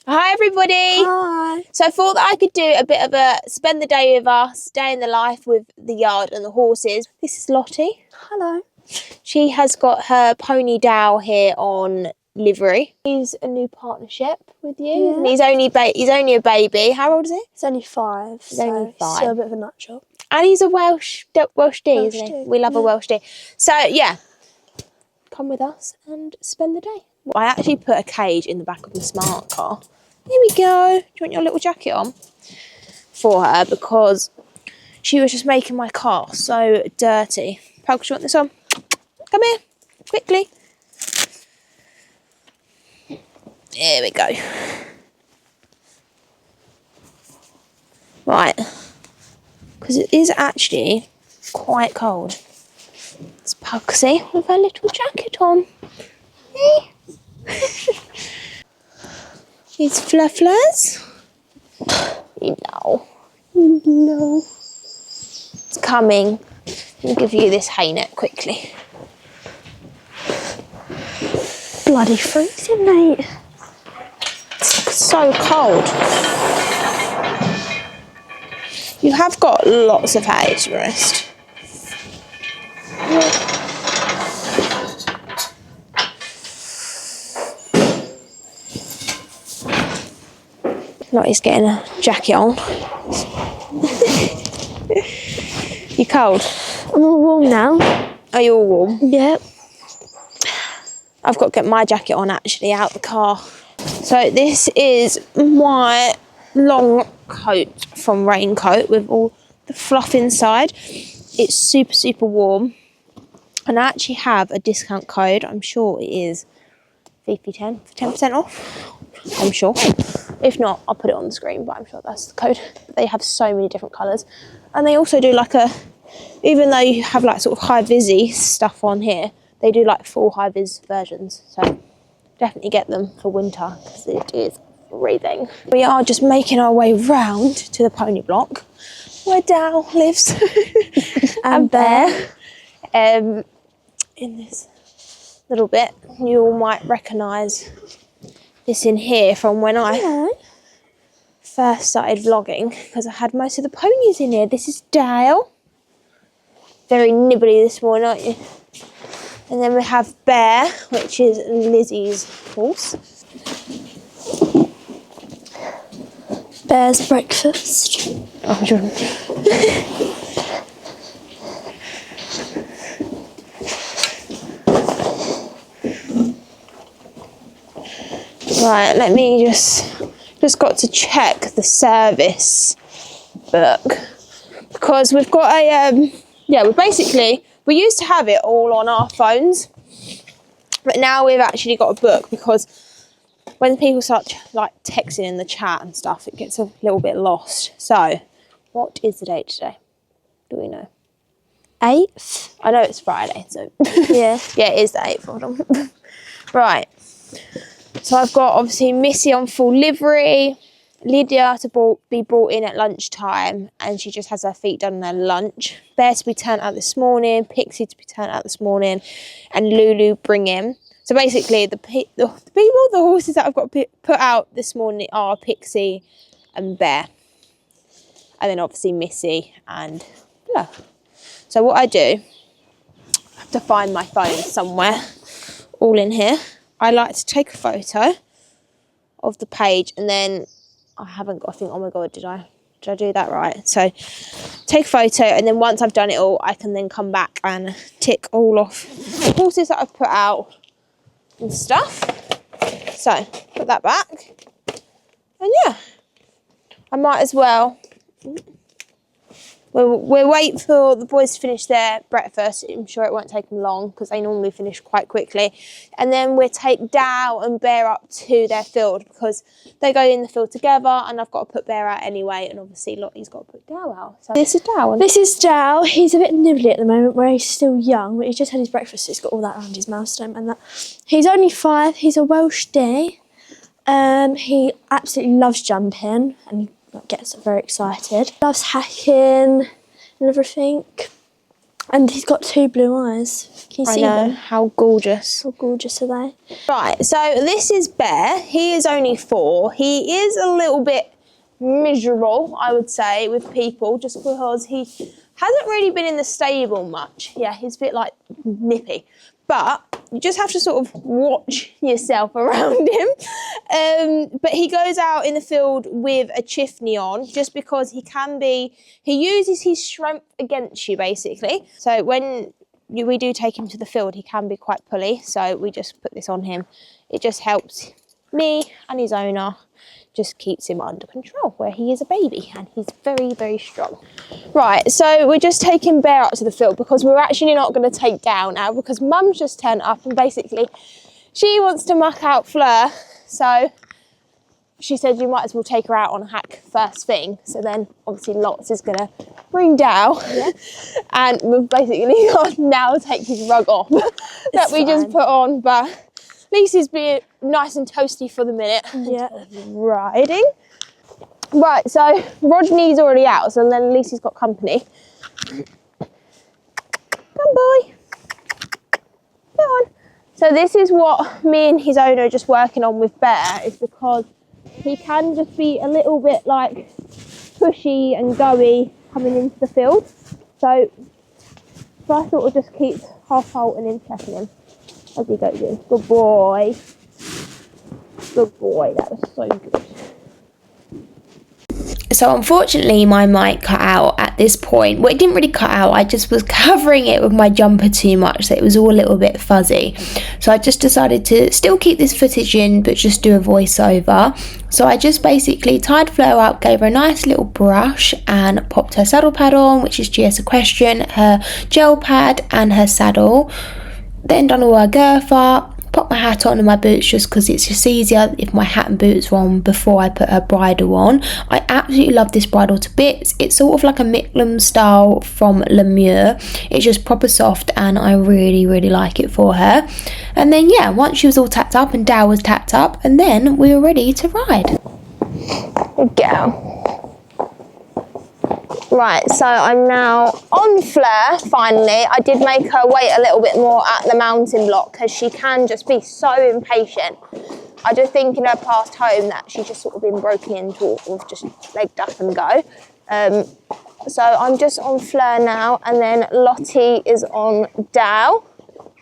Hi everybody! Hi! So I thought that I could do a bit of a spend the day with us, day in the life with the yard and the horses. This is Lottie. Hello. She has got her pony Dow here on livery. He's a new partnership with you. Yeah. And he's only a baby. How old is he? He's only 5, He's only 5. still a bit of a nut job. And he's a Welsh D, isn't he? We love a Welsh D. So yeah, come with us and spend the day. I actually put a cage in the back of the smart car. Here we go. Do you want your little jacket on? For her, because she was just making my car so dirty. Pal, do you want this on? Come here, quickly. There we go. Right. Because it is actually quite cold. It's Pugsy with her little jacket on. Hey. These flufflers. You know. It's coming. Let me give you this hay net quickly. Bloody freezing, mate. It's so cold. You have got lots of hay, to be honest. Lottie's getting a jacket on. You cold? I'm all warm now. Are you all warm? Yep. I've got to get my jacket on actually out the car. So this is my long coat from Raincoat with all the fluff inside. It's super, super warm. And I actually have a discount code. I'm sure it is VP10 for 10% off. I'm sure. If not, I'll put it on the screen, but I'm sure that's the code. But they have so many different colours. And they also do like even though you have like sort of high-vis-y stuff on here, they do like full high-vis versions. So definitely get them for winter because it is freezing. We are just making our way round to the pony block where Dow lives and Bear. In this little bit, you all might recognise this in here from when I first started vlogging because I had most of the ponies in here. This is Dale. Very nibbly this morning, aren't you? And then we have Bear, which is Lizzie's horse. Bear's breakfast. Oh, sure. Right, let me just got to check the service book because we've got a we used to have it all on our phones, but now we've actually got a book because when people start like texting in the chat and stuff, it gets a little bit lost. So, what is the date today? Do we know? 8th? I know it's Friday, so Yeah. yeah, it is the 8th. Hold on. Right. So I've got obviously Missy on full livery, Lydia to be brought in at lunchtime, and she just has her feet done on her lunch. Bear to be turned out this morning, Pixie to be turned out this morning, and Lulu bring in. So basically, the horses that I've got put out this morning are Pixie and Bear, and then obviously Missy and Blah. So what I do, I have to find my phone somewhere, all in here. I like to take a photo of the page and then I haven't got to think, oh my God, did I do that right? So take a photo and then once I've done it all, I can then come back and tick all off the horses that I've put out and stuff. So put that back. And yeah, I might as well. We'll wait for the boys to finish their breakfast. I'm sure it won't take them long because they normally finish quite quickly. And then we'll take Dow and Bear up to their field because they go in the field together and I've got to put Bear out anyway. And obviously Lottie's got to put Dow out. So this is Dow. This is Dow. He's a bit nibbly at the moment where he's still young, but he's just had his breakfast, so he's got all that around his mouth, don't mind that. He's only 5. He's a Welsh D. He absolutely loves jumping and he gets very excited. Loves hacking and everything. And he's got 2 blue eyes. Can you see them? How gorgeous. How gorgeous are they? Right, so this is Bear. He is only 4. He is a little bit miserable, I would say, with people, just because he hasn't really been in the stable much. Yeah, he's a bit like nippy. But you just have to sort of watch yourself around him. But he goes out in the field with a chiffney on, just because he uses his strength against you, basically. So when we do take him to the field, he can be quite pulley. So we just put this on him. It just helps me and his owner, just keeps him under control, where he is a baby and he's very, very strong. Right, so we're just taking Bear up to the field because we're actually not going to take Gal now, because Mum's just turned up and basically she wants to muck out Fleur. So she said you might as well take her out on a hack first thing. So then obviously Lots is going to bring Dal, and we've basically got now take his rug off that we just put on, but at least he's being nice and toasty for the minute. Yeah. Riding. Right, so Rodney's already out, so then at least he's got company. Come, boy. Go on. So this is what me and his owner are just working on with Bear, is because he can just be a little bit like pushy and goey coming into the field. So I thought we'll just keep half halting him, checking him as he goes in. Good boy. Good boy, that was so good. So unfortunately my mic cut out at this point. Well, it didn't really cut out, I just was covering it with my jumper too much, so it was all a little bit fuzzy. So I just decided to still keep this footage in, but just do a voiceover. So I just basically tied Fleur up, gave her a nice little brush and popped her saddle pad on, which is GS Equestrian, her gel pad and her saddle. Then done all her girth up. Pop my hat on and my boots, just because it's just easier if my hat and boots are on before I put her bridle on. I absolutely love this bridle to bits. It's sort of like a Micklem style from Lemure. It's just proper soft and I really, really like it for her. And then yeah, once she was all tacked up and Dal was tacked up, and then we were ready to ride. Good girl. Right, so I'm now on Fleur, finally. I did make her wait a little bit more at the mountain block because she can just be so impatient. I just think in her past home that she's just sort of been broken into with just legged up and go. So I'm just on Fleur now, and then Lottie is on Dal.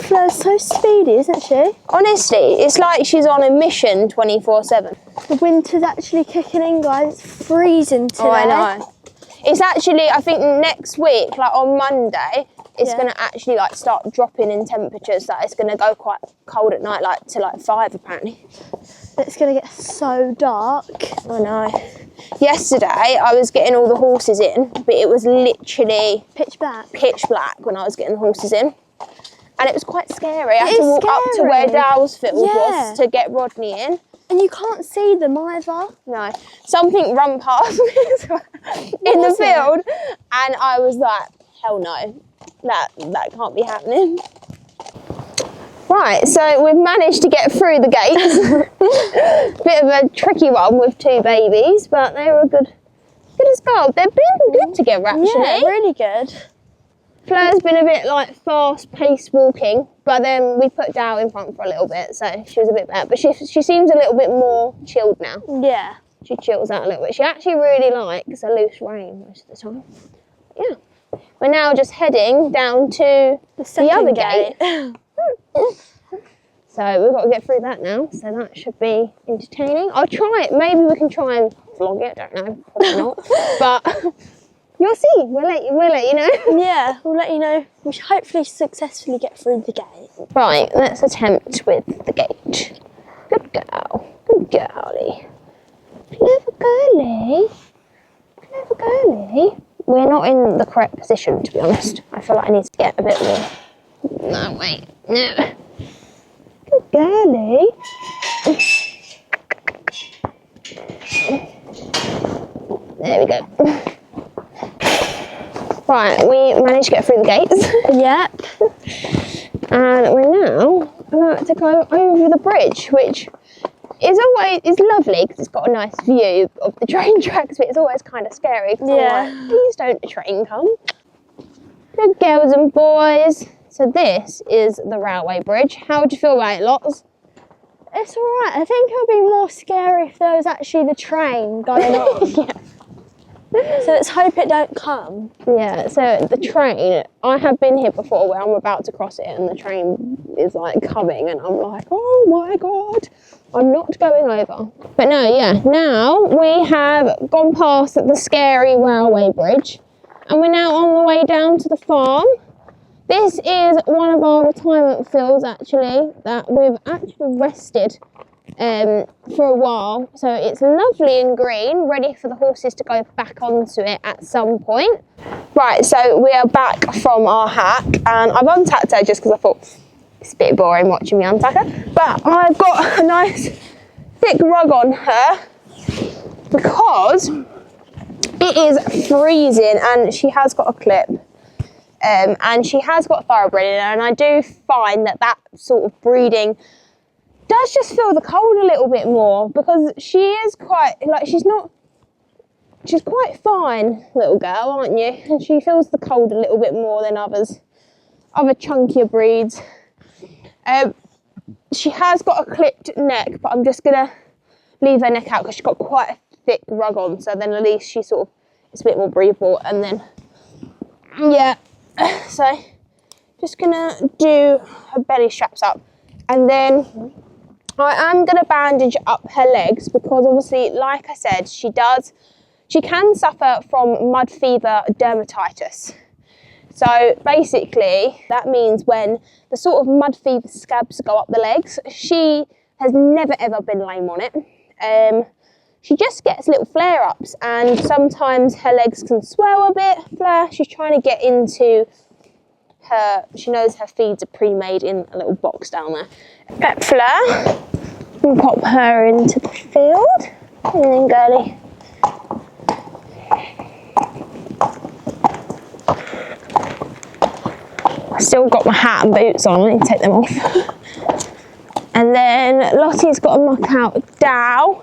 Fleur's so speedy, isn't she? Honestly, it's like she's on a mission 24/7. The winter's actually kicking in, guys. It's freezing today. Oh, I know. It's actually, I think next week, like on Monday, it's going to actually like start dropping in temperatures. That it's going to go quite cold at night, like to like 5 apparently. It's going to get so dark. I know. Yesterday, I was getting all the horses in, but it was literally pitch black when I was getting the horses in. And it was quite scary. I had to walk up to where Dal's field was to get Rodney in. And you can't see them either. No. Something ran past me in the field, and I was like, hell no, that can't be happening. Right, so we've managed to get through the gates. Bit of a tricky one with 2 babies, but they were good as gold. They've been good together, actually. Yeah, really good. Fleur's been a bit like fast-paced walking, but then we put Dal in front for a little bit, so she was a bit better. But she seems a little bit more chilled now. Yeah. She chills out a little bit. She actually really likes a loose rein most of the time. Yeah. We're now just heading down to the other gate. So we've got to get through that now, so that should be entertaining. I'll try it. Maybe we can try and vlog it, I don't know, probably not. But you'll see, we'll let you know. Yeah, we'll let you know. We should hopefully successfully get through the gate. Right, let's attempt with the gate. Good girl. Good girlie. Clever girlie. Clever girlie. We're not in the correct position, to be honest. I feel like I need to get a bit more. No, wait. No. Good girlie. There we go. Right, we managed to get through the gates. Yep. And we're now about to go over the bridge, which is lovely because it's got a nice view of the train tracks, but it's always kind of scary. Yeah. I'm like, please don't the train come. Good girls and boys. So this is the railway bridge. How do you feel about it, Lots? It's alright. I think it would be more scary if there was actually the train going on. Yeah. So let's hope it don't come. Yeah, so the train, I have been here before where I'm about to cross it and the train is like coming and I'm like, oh my God, I'm not going over. But no, yeah, now we have gone past the scary railway bridge and we're now on the way down to the farm. This is one of our retirement fields actually that we've actually rested for a while, so it's lovely and green, ready for the horses to go back onto it at some point. Right, so we are back from our hack and I've untacked her just because I thought it's a bit boring watching me untack her, but I've got a nice thick rug on her because it is freezing and she has got a clip. And she has got thoroughbred in her, and I do find that sort of breeding does just feel the cold a little bit more because she is quite, like, she's quite fine little girl, aren't you? And she feels the cold a little bit more than other chunkier breeds. She has got a clipped neck, but I'm just gonna leave her neck out because she's got quite a thick rug on, so then at least she sort of, it's a bit more breathable. And then, yeah. So just gonna do her belly straps up and then I am gonna bandage up her legs because obviously, like I said, she can suffer from mud fever dermatitis. So basically that means when the sort of mud fever scabs go up the legs, she has never ever been lame on it. She just gets little flare-ups and sometimes her legs can swell a bit. Fleur, she's trying to get into her, she knows her feeds are pre-made in a little box down there. Get Fleur, and pop her into the field. And then girly. I still got my hat and boots on, I need to take them off. And then Lottie's got to muck out Dow.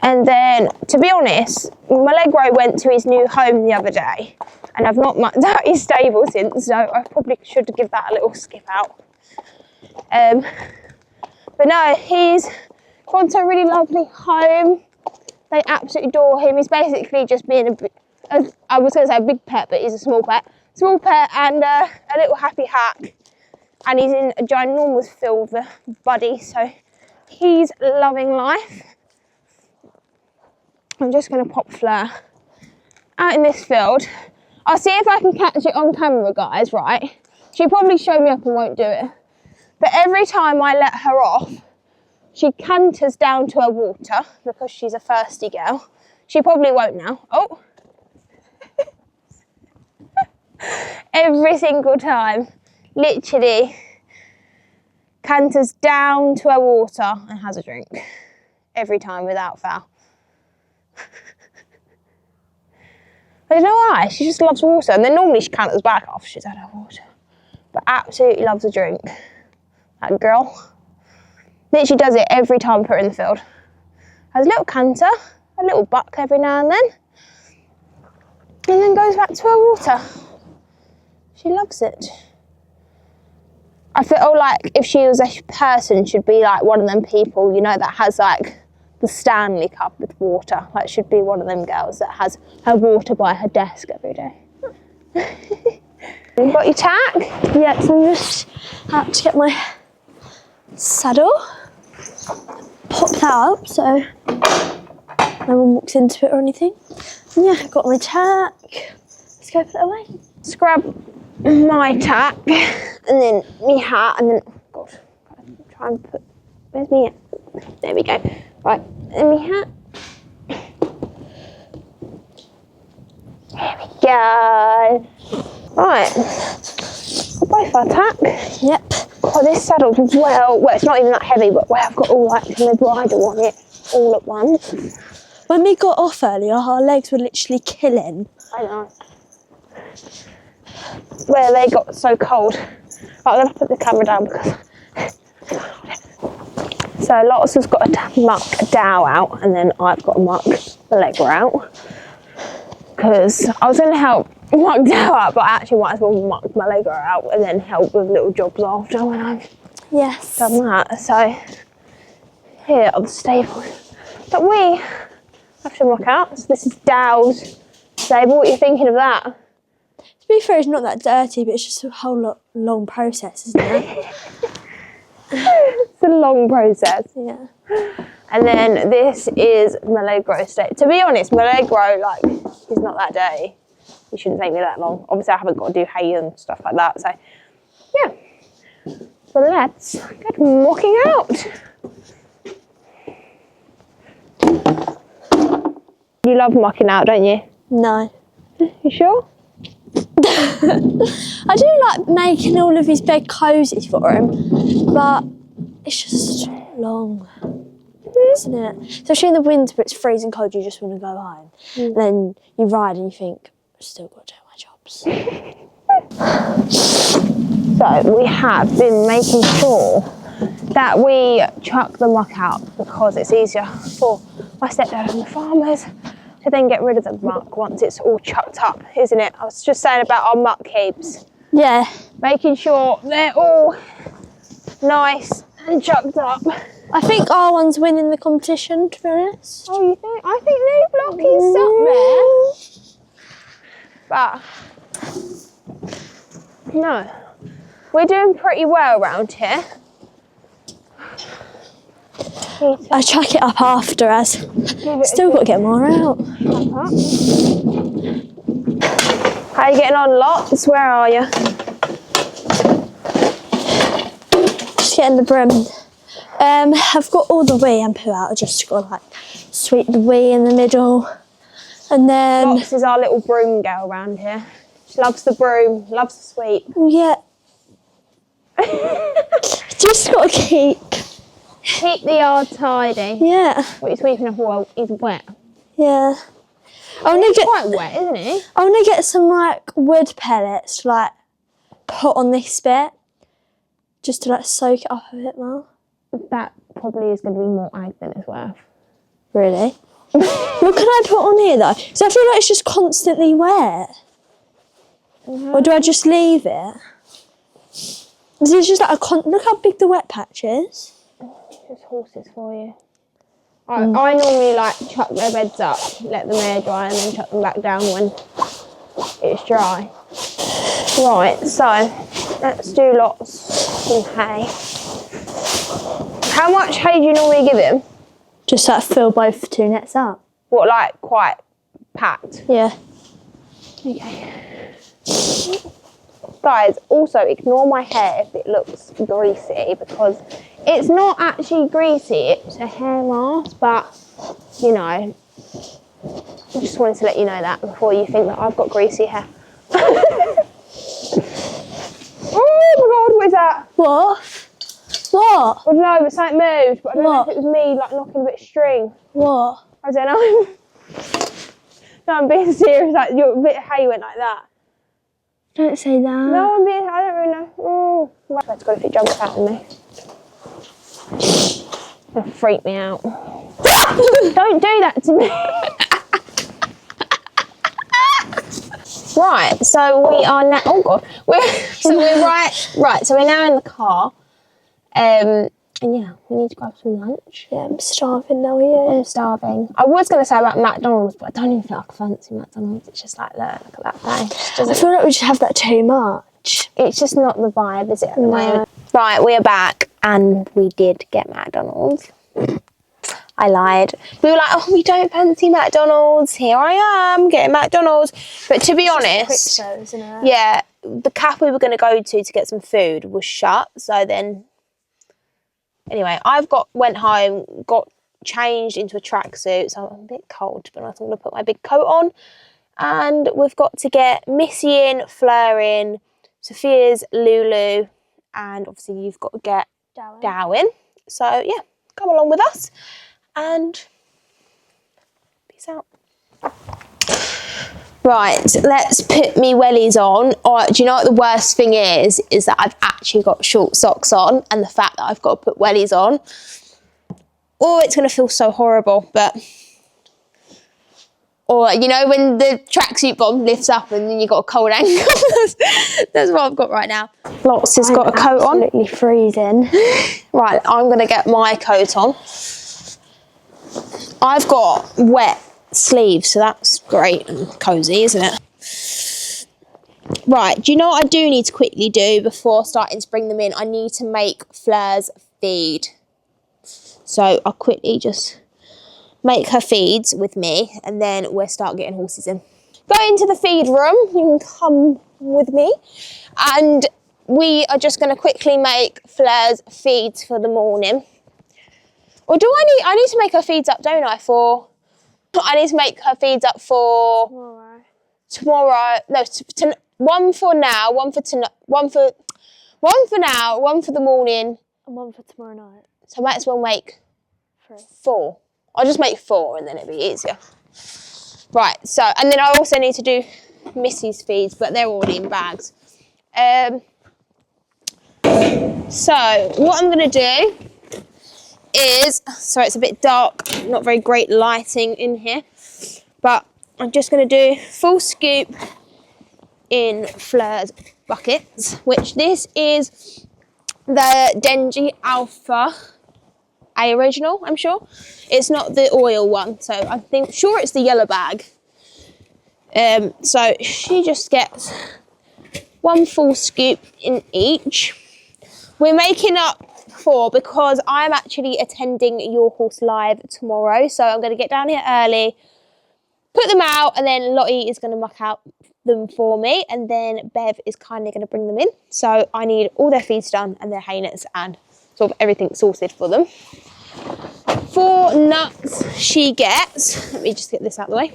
And then, to be honest, my Allegro went to his new home the other day and I've not mucked out his stable since, so I probably should give that a little skip out. But no, he's gone to a really lovely home. They absolutely adore him. He's basically just being I was going to say a big pet, but he's a small pet. Small pet and a little happy hack. And he's in a ginormous field with a buddy, so he's loving life. I'm just going to pop Fleur out in this field. I'll see if I can catch it on camera, guys, right? She'll probably show me up and won't do it. But every time I let her off, she canters down to her water because she's a thirsty girl. She probably won't now. Oh. Every single time, literally canters down to her water and has a drink. Every time without fail. I don't know why, she just loves water. And then normally she canters back after she's had her water. But absolutely loves a drink. That girl. Literally does it every time I put her in the field. Has a little canter, a little buck every now and then goes back to her water. She loves it. I feel like if she was a person, she'd be like one of them people, you know, that has like the Stanley Cup with water. Like, should be one of them girls that has her water by her desk every day. You got your tack? Yes, I'm just out to get my saddle. Pop that up so no one walks into it or anything. And yeah, got my tack. Let's go put it away. Let's grab my tack and then my hat and then, oh God, try and put, where's my hat? There we go. Right, and my hat. There we go. Right, both our tack. Yep. Oh, this saddle's well, it's not even that heavy, but I've got all like the bridle on it all at once. When we got off earlier, our legs were literally killing. I know. Where they got so cold. Right, I'm going to put the camera down because... So Lots has got to muck Dow out and then I've got to muck the Allegra out. Because I was going to help mucked out, but I actually might as well muck my Lego out and then help with little jobs after when I've done that. So here are the staples that we have to muck out. So this is Dow's stable. What are you thinking of that? To be fair, it's not that dirty, but it's just a whole long process, isn't it? It's a long process. Yeah. And then this is Milagro steak. To be honest, Milagro, like, he's not that dirty. He shouldn't take me that long. Obviously, I haven't got to do hay and stuff like that. So, yeah. So let's get mucking out. You love mucking out, don't you? No. You sure? I do like making all of his bed cosy for him, but it's just long, isn't it? Especially in the winter, but it's freezing cold, you just want to go home. And then you ride and you think, I've still got to do my jobs. So we have been making sure that we chuck the muck out because it's easier for my stepdad and the farmers to then get rid of the muck once it's all chucked up, isn't it? I was just saying about our muck heaps. Yeah. Making sure they're all nice and chucked up. I think our one's winning the competition, to be honest. Oh, you think? I think New Block is up there. But no, we're doing pretty well around here. I chuck it up after as still got to get more out. How are you getting on, Lots? Where are you? Just getting the brim. I've got all the wee and poo out. I just got to like sweep the wee in the middle, and then Lots is our little broom girl around here. She loves the broom, loves the sweep. yeah, just got to keep the yard tidy. Yeah. What are you sweeping up? Well, he's wet. Yeah. I want to get Quite wet, isn't he? I want to get some like wood pellets to like put on this bit, just to like soak it up a bit more. That probably is going to be more ag than it's worth. Really? What can I put on here though? Because I feel like it's just constantly wet. Or do I just leave it? Is it just like look how big the wet patch is. Just horses for you. I normally like chuck their beds up, let them air dry, and then chuck them back down when it's dry. Right, so let's do Lots of hay. How much hay do you normally give him? Just like fill both 2 nets up. What, like quite packed? Yeah. Okay. Guys, also ignore my hair if it looks greasy because it's not actually greasy, it's a hair mask, but you know, I just wanted to let you know that before you think that I've got greasy hair. Oh my god, what is that? What? What? I don't know, but something moved, but I don't know if it was me like knocking a bit of string. What? I don't know. No, I'm being serious, like your bit of hay went like that. Don't say that. No, I don't really know. Oh, that's got if it jumps out on me. It's gonna freak me out. Don't do that to me. Right, so we are now. Oh god, we're right. So we're now in the car, and yeah, we need to grab some lunch. Yeah, I'm starving now. Yeah, I'm starving. I was going to say about McDonald's, but I don't even feel like I fancy McDonald's. It's just like, look at that place. I feel like we just have that too much. It's just not the vibe, is it, at the moment? Right, we are back, and we did get McDonald's. I lied. We were like, oh, we don't fancy McDonald's. Here I am, getting McDonald's. But to be honest, Quick show, isn't it? yeah, the cafe we were going to go to get some food was shut. So then, anyway, went home, got changed into a tracksuit. So I'm a bit cold, but I thought I'm going to put my big coat on. And we've got to get Missy in, Fleur in, Sophia's Lulu, and obviously you've got to get Dow in. So yeah, come along with us and peace out. Right, let's put me wellies on. Oh, do you know what the worst thing is that I've actually got short socks on, and the fact that I've got to put wellies on. Oh, it's going to feel so horrible, but Or, you know, when the tracksuit bottom lifts up and then you've got a cold ankle. That's what I've got right now. Lots has got a coat on. Absolutely freezing. Right, I'm going to get my coat on. I've got wet sleeves, so that's great and cosy, isn't it? Right, do you know what I do need to quickly do before starting to bring them in? I need to make Fleur's feed. So I'll quickly just make her feeds with me and then we'll start getting horses in. Go into the feed room, you can come with me, and we are just going to quickly make Fleur's feeds for the morning. Or do I need to make her feeds up, don't I, I need to make her feeds up for tomorrow. No, one for now, one for now, one for the morning. And one for tomorrow night. So I might as well make 4. I'll just make 4 and then it'll be easier. Right, so, and then I also need to do Missy's feeds, but they're already in bags. So what I'm going to do is, sorry it's a bit dark, not very great lighting in here, but I'm just going to do full scoop in Fleur's buckets, which this is the Denji Alpha A original, I'm sure. It's not the oil one, so I think sure it's the yellow bag. So she just gets 1 full scoop in each. We're making up 4 because I'm actually attending Your Horse Live tomorrow, so I'm going to get down here early, put them out, and then Lottie is going to muck out them for me, and then Bev is kindly going to bring them in. So I need all their feeds done and their hay nets and sort of everything sorted for them. 4 nuts she gets, let me just get this out of the way.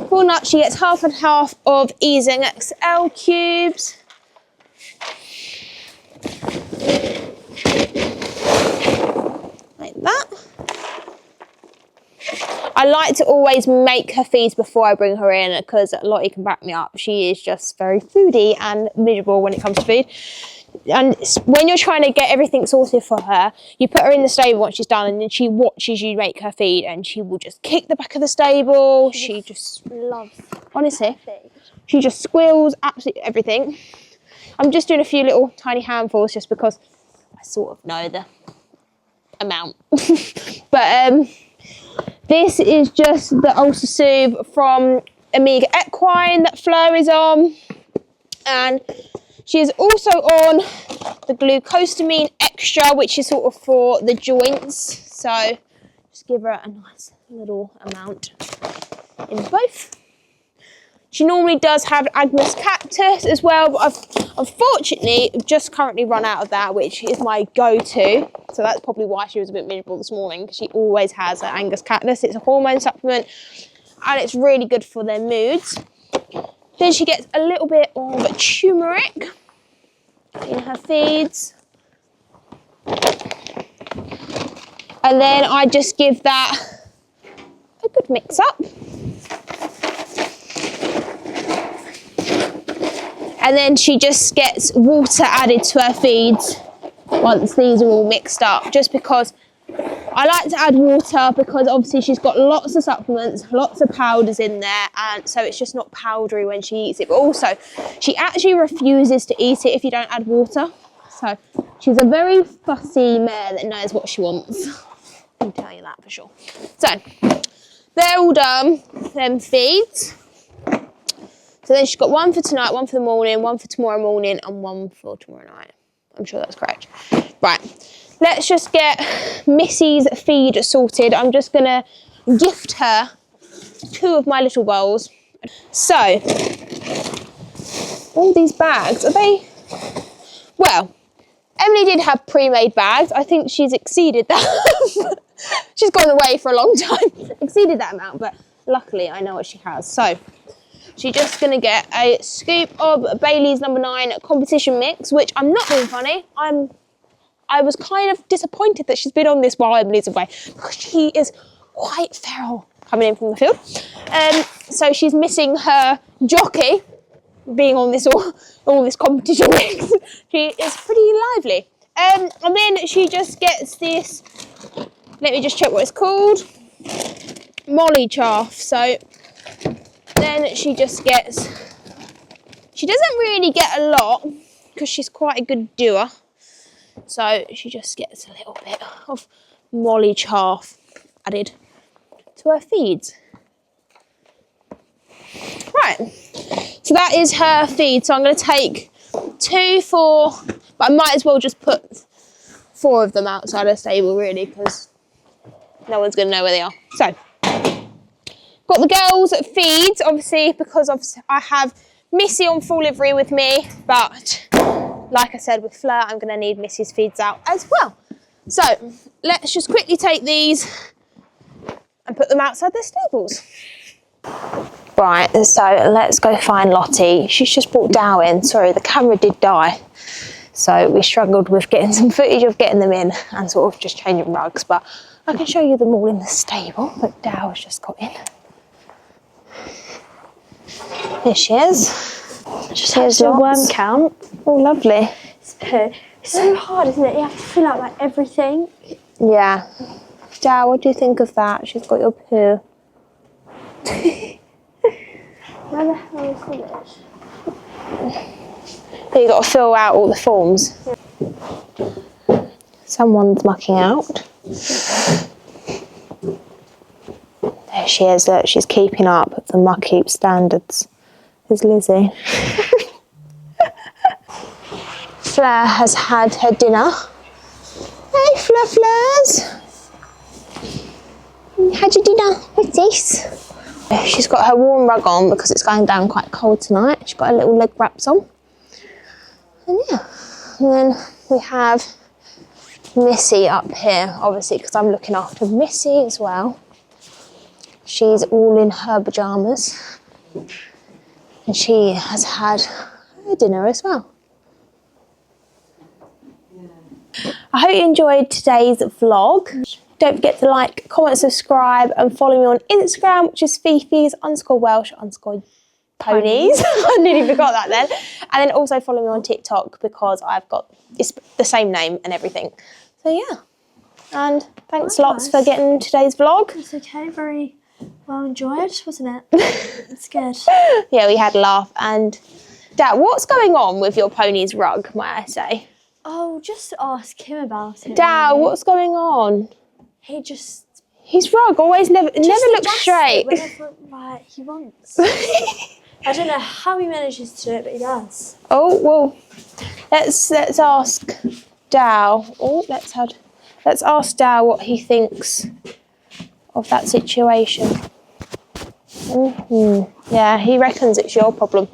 4 nuts, she gets half and half of Easing XL cubes. Like that. I like to always make her feeds before I bring her in because Lottie can back me up. She is just very foodie and miserable when it comes to food. And when you're trying to get everything sorted for her, you put her in the stable once she's done and then she watches you make her feed and she will just kick the back of the stable. She just loves, honestly, she just squeals absolutely everything. I'm just doing a few little tiny handfuls just because I sort of know the amount. But this is just the Ultra Soothe from Omega Equine that Fleur is on. And she is also on the glucosamine extra, which is sort of for the joints. So just give her a nice little amount in both. She normally does have Agnes Cactus as well, but I've unfortunately just currently run out of that, which is my go-to. So that's probably why she was a bit miserable this morning, because she always has her Angus Cactus. It's a hormone supplement and it's really good for their moods. Then she gets a little bit of turmeric in her feeds. And then I just give that a good mix up. And then she just gets water added to her feeds once these are all mixed up, just because I like to add water, because obviously she's got lots of supplements, lots of powders in there, and so it's just not powdery when she eats it. But also, she actually refuses to eat it if you don't add water. So she's a very fussy mare that knows what she wants. I can tell you that for sure. So they're all done, them feeds. So then she's got 1 for tonight, 1 for the morning, 1 for tomorrow morning, and 1 for tomorrow night. I'm sure that's correct. Right, let's just get Missy's feed sorted. I'm just going to gift her 2 of my little bowls. So, all these bags, are they... Well, Emily did have pre-made bags. I think she's exceeded that. She's gone away for a long time. Exceeded that amount, but luckily I know what she has. So, she's just going to get a scoop of Bailey's No. 9 competition mix, which I'm not being funny. I was kind of disappointed that she's been on this while Emily's away, because she is quite feral coming in from the field. So she's missing her jockey being on this all this competition mix. She is pretty lively. And then she just gets this, let me just check what it's called. molly chaff. So then she just gets, she doesn't really get a lot because she's quite a good doer. So she just gets a little bit of molly chaff added to her feeds. Right, so that is her feed. So I'm going to take 2, 4, but I might as well just put 4 of them outside her stable really, because no one's going to know where they are. So, got the girls' feeds, obviously, because I have Missy on full livery with me, but like I said, with Fleur, I'm going to need Missy's feeds out as well. So, let's just quickly take these and put them outside their stables. Right, so let's go find Lottie. She's just brought Dow in. Sorry, the camera did die. So we struggled with getting some footage of getting them in and sort of just changing rugs. But I can show you them all in the stable. But Dow has just got in. Here she is. Just has a worm count. Oh, lovely. It's so hard, isn't it? You have to fill out like everything. Yeah. Dow, what do you think of that? She's got your poo. Where the hell is college? You've got to fill out all the forms. Yeah. Someone's mucking out. There she is, look, she's keeping up with the muck heap standards. There's Lizzie. Fleur has had her dinner. Hey, Fleurs. Had your dinner? What's this? She's got her warm rug on because it's going down quite cold tonight. She's got her little leg wraps on. And yeah, and then we have Missy up here, obviously, because I'm looking after Missy as well. She's all in her pyjamas. And she has had her dinner as well. I hope you enjoyed today's vlog. Don't forget to like, comment, subscribe and follow me on Instagram, which is Fifi's_Welsh_ponies. I nearly forgot that then. And then also follow me on TikTok because it's the same name and everything. So yeah. And thanks lots for getting today's vlog. It's okay, very well enjoyed, wasn't it? It's good. Yeah, we had a laugh. And Dad, what's going on with your pony's rug, might I say? Oh, just ask him about it. Dad, what's going on? His rug always never looks straight. Whenever he wants. I don't know how he manages to do it, but he does. Oh well, let's ask Dow. Oh, let's ask Dow what he thinks of that situation. Yeah, he reckons it's your problem.